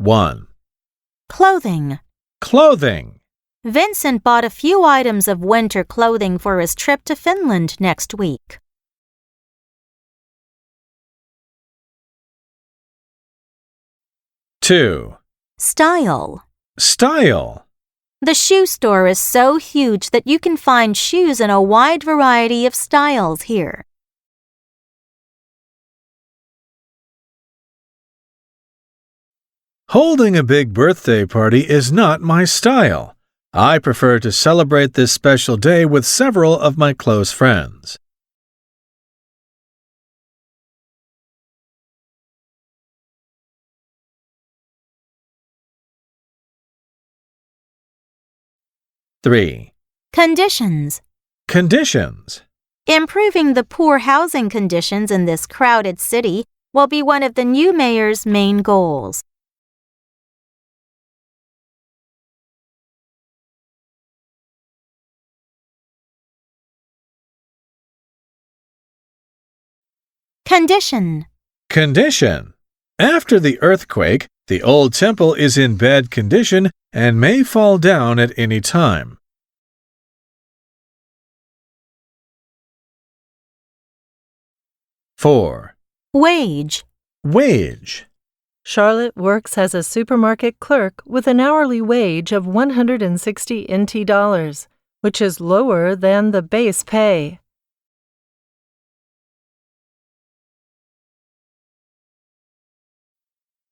1. Clothing. Clothing. Vincent bought a few items of winter clothing for his trip to Finland next week. 2. Style. Style. The shoe store is so huge that you can find shoes in a wide variety of styles here. 'Holding a big birthday party is not my style. I prefer to celebrate this special day with several of my close friends.' 3. Conditions. Conditions. Improving the poor housing conditions in this crowded city will be one of the new mayor's main goals. 'Condition. Condition. After the earthquake, the old temple is in bad condition and may fall down at any time. 4. Wage. Wage. Charlotte works as a supermarket clerk with an hourly wage of 160 NT dollars, which is lower than the base pay.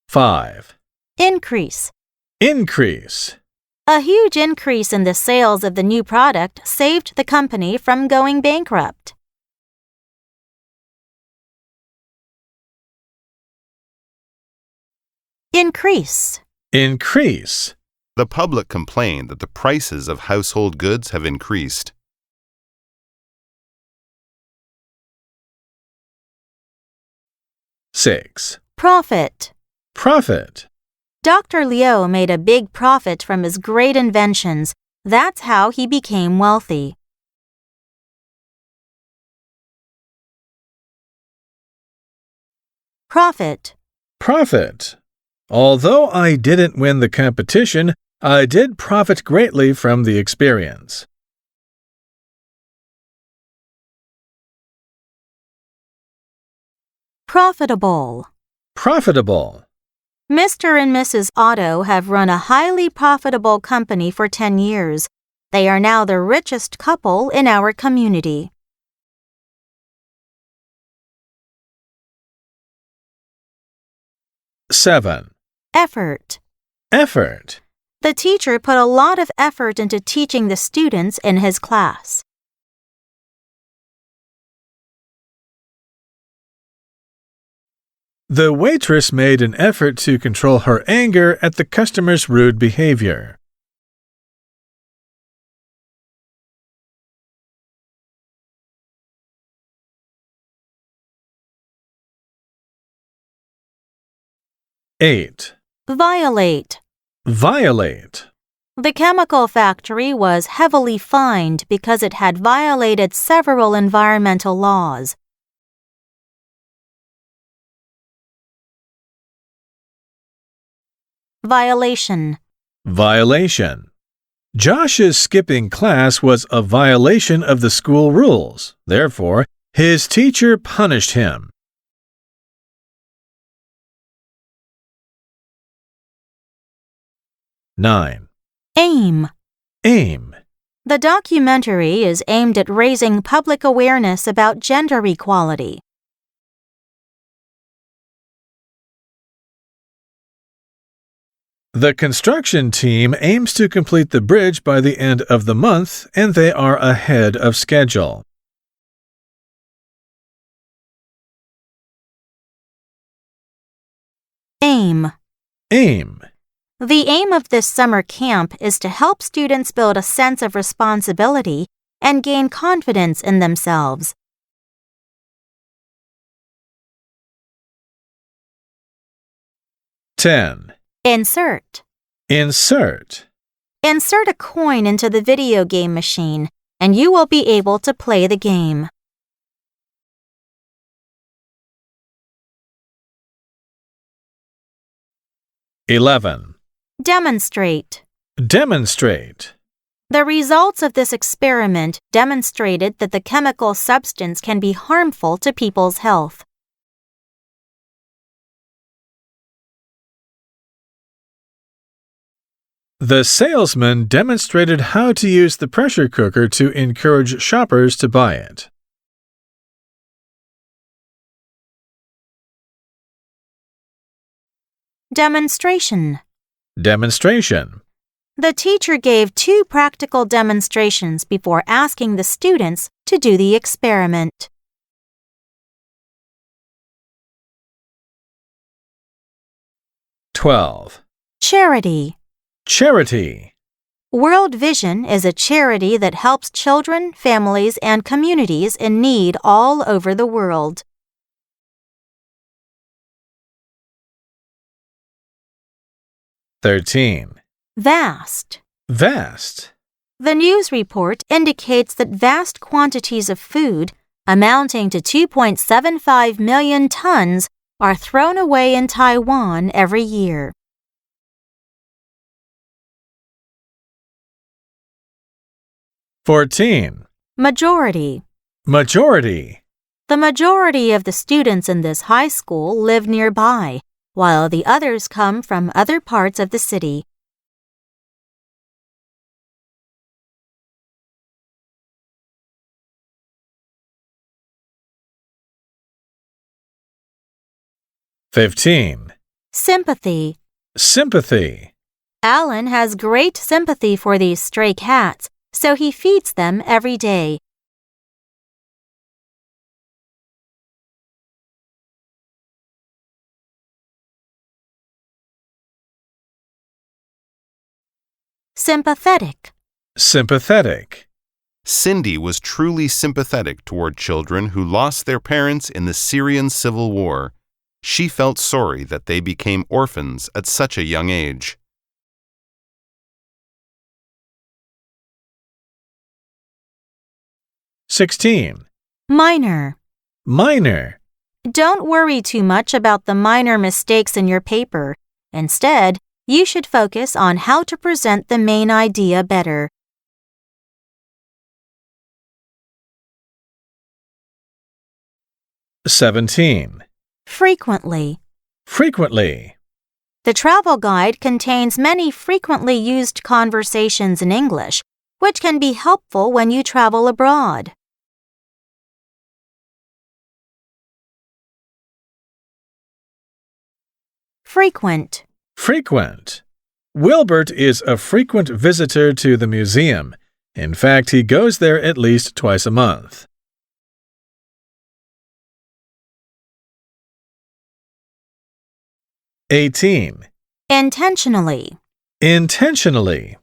5. Increase. Increase. A huge increase in the sales of the new product saved the company from going bankrupt. 'Increase. Increase. The public complained that the prices of household goods have increased. 6. Profit. Profit. Dr. Liu made a big profit from his great inventions. That's how he became wealthy. 'Profit. Profit. Although I didn't win the competition, I did profit greatly from the experience. 'Profitable. Profitable. Mr. and Mrs. Otto have run a highly profitable company for 10 years. They are now the richest couple in our community. 7. Effort. Effort. The teacher put a lot of effort into teaching the students in his class. 'The waitress made an effort to control her anger at the customer's rude behavior. 8. Violate. Violate. The chemical factory was heavily fined because it had violated several environmental laws. 'Violation. Violation. Josh's skipping class was a violation of the school rules. Therefore, his teacher punished him. 9. Aim. Aim. The documentary is aimed at raising public awareness about gender equality. 'The construction team aims to complete the bridge by the end of the month, and they are ahead of schedule. 'Aim. Aim. The aim of this summer camp is to help students build a sense of responsibility and gain confidence in themselves. 10. Insert. Insert. Insert a coin into the video game machine, and you will be able to play the game. 11. Demonstrate. Demonstrate. The results of this experiment demonstrated that the chemical substance can be harmful to people's health. The salesman demonstrated how to use the pressure cooker to encourage shoppers to buy it. Demonstration. Demonstration. The teacher gave 2 practical demonstrations before asking the students to do the experiment. Twelve. Charity. Charity. World Vision is a charity that helps children, families, and communities in need all over the world. Thirteen. Vast. Vast. The news report indicates that vast quantities of food, amounting to 2.75 million tons, are thrown away in Taiwan every year. Fourteen. Majority. Majority. The majority of the students in this high school live nearby, while the others come from other parts of the city. Fifteen. Sympathy. Sympathy. Alan has great sympathy for these stray cats, so he feeds them every day. Sympathetic. Sympathetic. Cindy was truly sympathetic toward children who lost their parents in the Syrian civil war. She felt sorry that they became orphans at such a young age. Sixteen. Minor. Minor. Don't worry too much about the minor mistakes in your paper. Instead, you should focus on how to present the main idea better. Seventeen. Frequently. Frequently. The travel guide contains many frequently used conversations in English, which can be helpful when you travel abroad. Frequent. Frequent. Wilbert is a frequent visitor to the museum. In fact, he goes there at least twice a month. 18. Intentionally. Intentionally.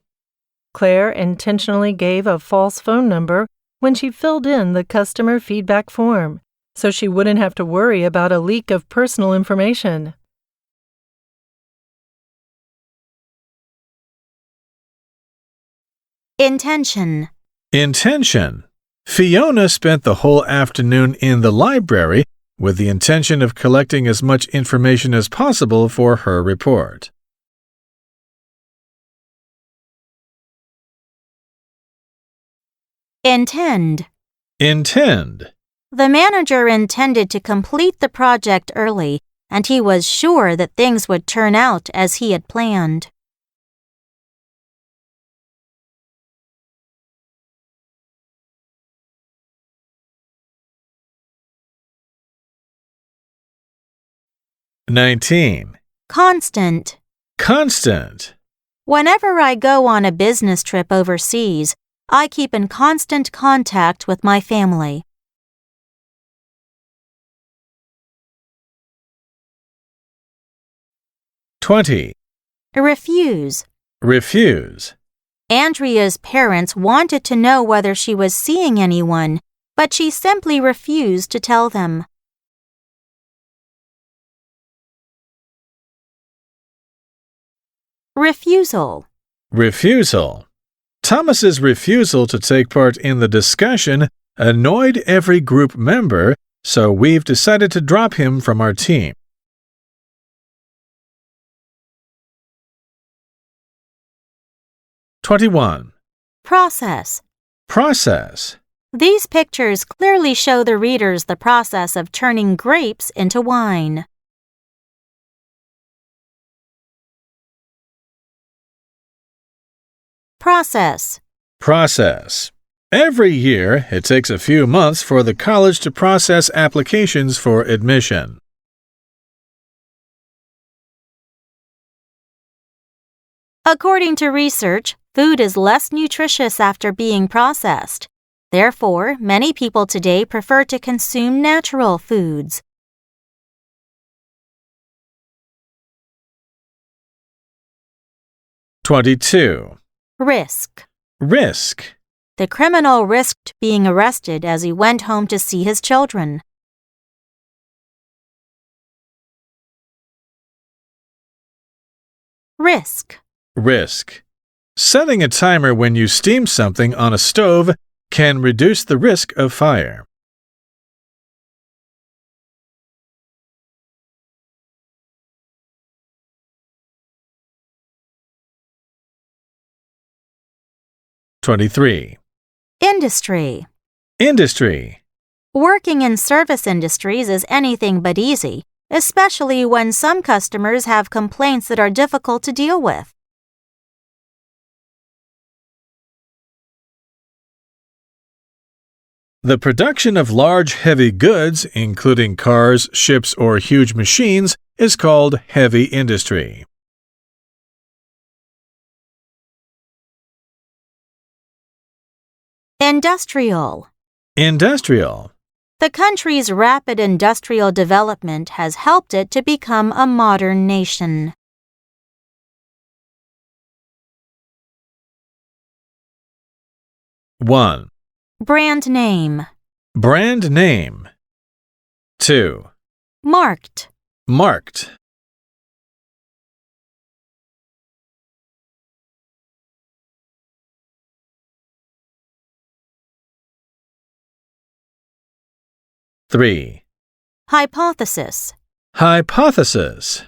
Claire intentionally gave a false phone number when she filled in the customer feedback form, so she wouldn't have to worry about a leak of personal information. Intention. Intention. Fiona spent the whole afternoon in the library with the intention of collecting as much information as possible for her report. Intend. Intend. The manager intended to complete the project early, and he was sure that things would turn out as he had planned. Constant. Constant. Whenever I go on a business trip overseas, I keep in constant contact with my family. Refuse. Refuse. Andrea's parents wanted to know whether she was seeing anyone, but she simply refused to tell them. Refusal. Refusal. Thomas's refusal to take part in the discussion annoyed every group member, so we've decided to drop him from our team. 21. Process. Process. These pictures clearly show the readers the process of turning grapes into wine. Process. Process. Every year, it takes a few months for the college to process applications for admission. According to research, food is less nutritious after being processed. Therefore, many people today prefer to consume natural foods. Twenty-two. Risk. Risk. The criminal risked being arrested as he went home to see his children. Risk. Risk. Setting a timer when you steam something on a stove can reduce the risk of fire. Twenty-three. Industry. Industry. Working in service industries is anything but easy, especially when some customers have complaints that are difficult to deal with. The production of large heavy goods, including cars, ships, or huge machines, is called heavy industry. Industrial. Industrial. The country's rapid industrial development has helped it to become a modern nation. One. Brand name. Brand name. 2. Marked. Marked. 3. Hypothesis. Hypothesis.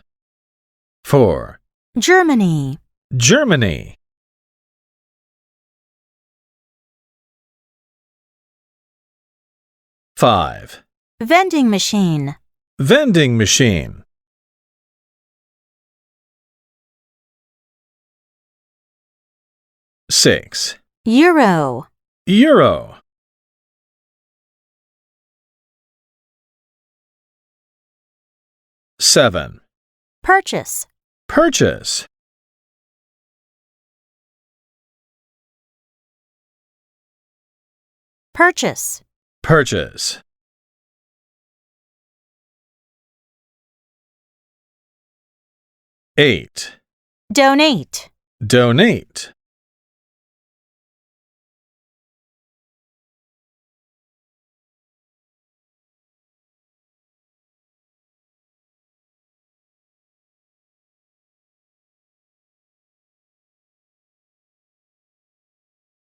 4. Germany. Germany. 5. Vending machine. Vending machine. 6. Euro. Euro. 7. Purchase. Purchase. 'Purchase. Purchase. 8. Donate. Donate.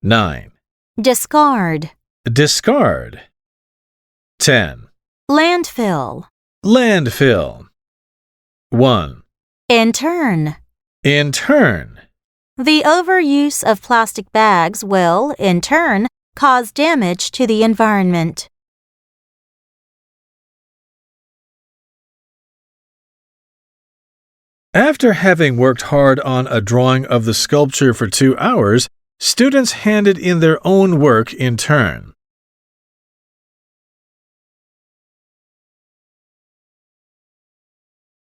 9. Discard. Discard. 10. Landfill. Landfill. 1. Intern. Intern. The overuse of plastic bags will, in turn, cause damage to the environment. After having worked hard on a drawing of the sculpture for 2 hours, students handed in their own work in turn.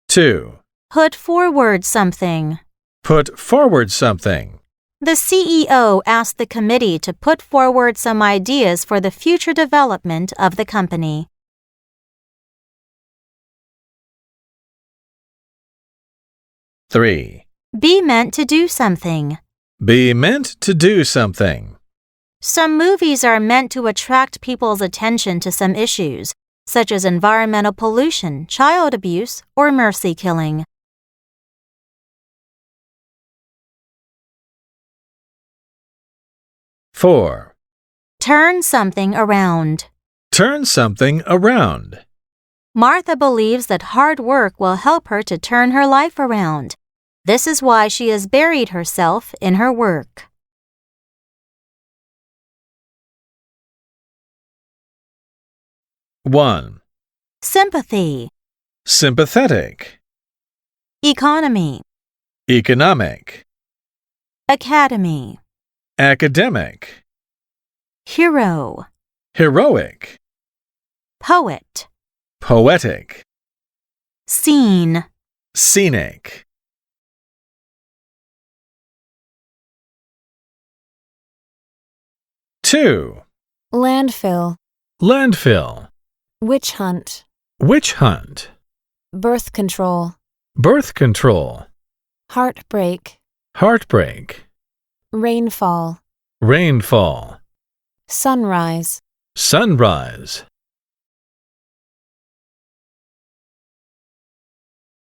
Two. Put forward something. Put forward something. The CEO asked the committee to put forward some ideas for the future development of the company. Three. Be meant to do something. Be meant to do something. Some movies are meant to attract people's attention to some issues, such as environmental pollution, child abuse, or mercy killing. 4. Turn something around. Turn something around. Martha believes that hard work will help her to turn her life around. This is why she has buried herself in her work. 1. Sympathy, Sympathetic, economy, economic, academy, academic, hero, heroic, poet, poetic, scene, scenic. 2. Landfill, Landfill, witch hunt, witch hunt, birth control, birth control, heartbreak, heartbreak, rainfall, rainfall, sunrise, sunrise,